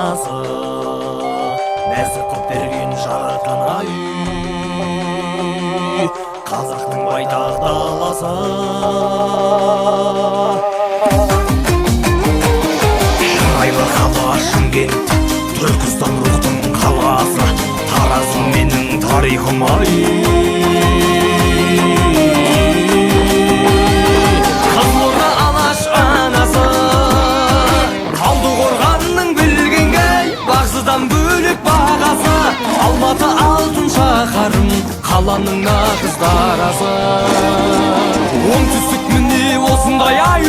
анасы, нәзік қып берген жаратқан ай, қазақтың байтақ даласы. Шырайлы қала Шымкент, Түркістан рухтың қаласы, Таразым менің тарихым ай. Қызылорда Алаш анасы, Талдықорғанның білгенге бағзыдан бөлек бағасы. Алматы алтын шаһарым, қаланың нағыз дарасы. Оңтүстік міне осындай ай,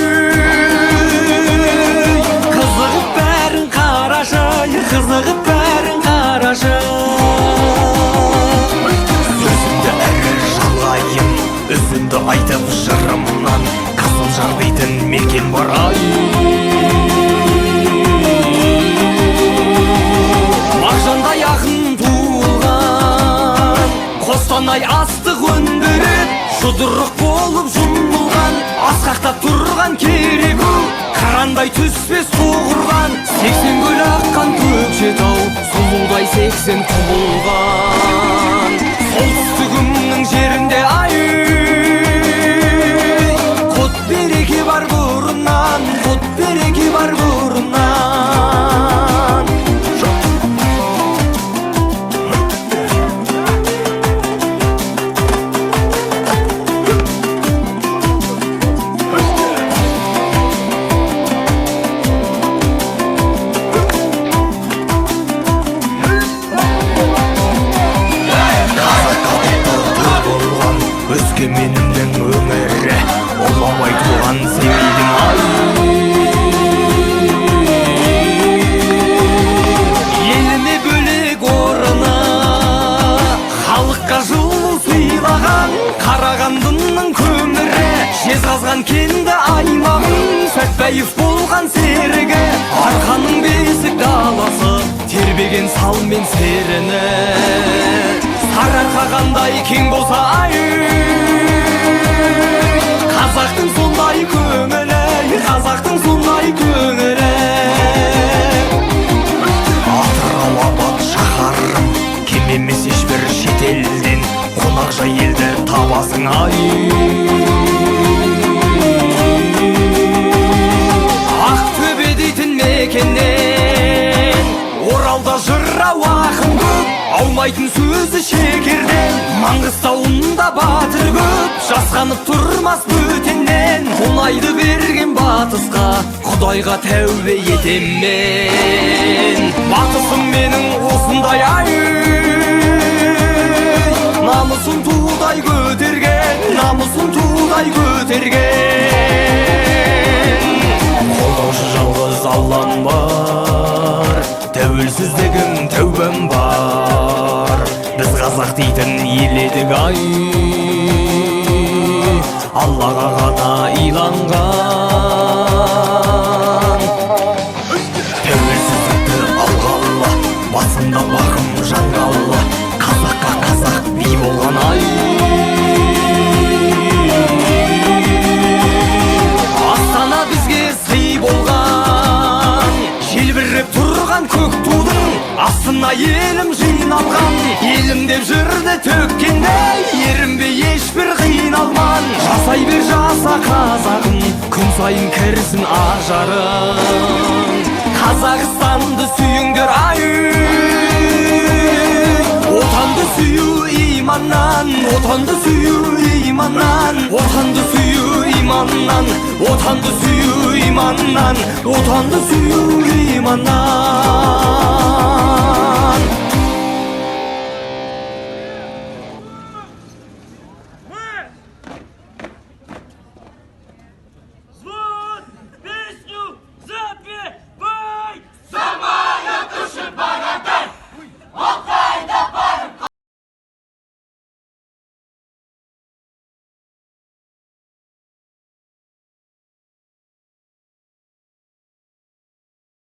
қызығып бәрін қарашы, қызығып бәрін қарашы. Сөзімді әрі жалғайын, үзінді айтып жырымнан, Қызылжар дейтін мекен бар ай. Мағжандай ақын туылған, Қостанай астық өндіріп, жұдырық болып жұмылған, асқақтап тұрған кереку, қырандай түспес тоғырған, 80 көл аққан Көкшетау, сұлудай 80 құбылған. Солтүстігімнің жерінде ай, құт береке бар бұрыннан, құт береке бар бұрыннан. Өскеменімнің өңірі, Ұлабай туған Семейдің ай. Еліне бөлек орны, халыққа жылу сыйлаған, Қарағандының көмірі, жезқазған кенді аймағын, Сәтбаев болған серігі, Арқаның бесік даласы, тербеген сал мен серіні. Сарыарқа қандай кең болса ай, қазақтың сондай көңілі, қазақтың сондай көңілі. Атырау апат шаһарым, кем емес ешбір шетелден, қонақжай елді табасың ай. Ақтөбе дейтін мекеннен, Оралда жырау ақын көп, аумайтын сөзі шекерден, Маңғыстауында батыр көп, жасқанып тұрмас бөтеннен. Мұнайды берген батысқа, Құдайға тәубе етем мен. Батысым менің осындай ай, намысын тудай көтерген, намысын тудай көтерген. Қолдаушы жалғыз Аллам бар, тәуелсіздігім тәубем бар. Біз қазақ дейтін ел едік ай, Аллаға ғана иланған. Тәуелсіздікті алғалы, басында бағым жанғалы, қазаққа қазақ би болған ай. Астана бізге сый болған, желбіріп тұрған көк тудың астына елім жиналған. Елім деп жүрді төккенде, ерінбе ешбір қиналман. Жасай бер жаса қазағым, күн сайын кірсін ажарың. Қазақстанды сүйіңдер ай, отанды сүю иманнан, отанды сүю иманнан, отанды сүю иманнан, отанды сүю иманнан, отанды сүю иманнан.